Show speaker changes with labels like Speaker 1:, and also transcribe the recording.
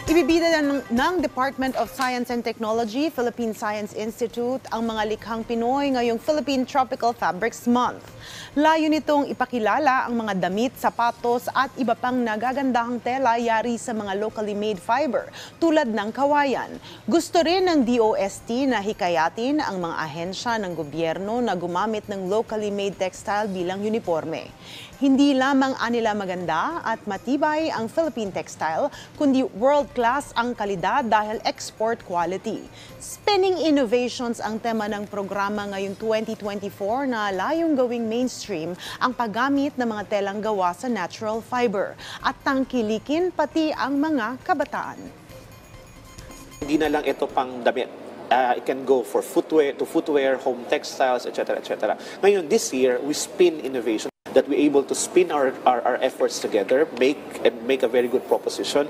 Speaker 1: Ibibida ng Department of Science and Technology, Philippine Science Institute ang mga likhang Pinoy ngayong Philippine Tropical Fabrics Month. Layo nitong ipakilala ang mga damit, sapatos at iba pang nagagandahang tela yari sa mga locally made fiber tulad ng kawayan. Gusto rin ng DOST na hikayatin ang mga ahensya ng gobyerno na gumamit ng locally made textile bilang uniforme. Hindi lamang anila maganda at matibay ang Philippine textile, kundi world-class ang kalidad dahil export quality. Spinning innovations ang tema ng programa ngayong 2024 na layong gawing mainstream ang paggamit ng mga telang gawa sa natural fiber at tangkilikin pati ang mga kabataan.
Speaker 2: Hindi na lang ito pang damit. It can go for footwear, home textiles, etc. etc. Ngayon, this year, we spin innovation that we're able to spin our efforts together, make a very good proposition.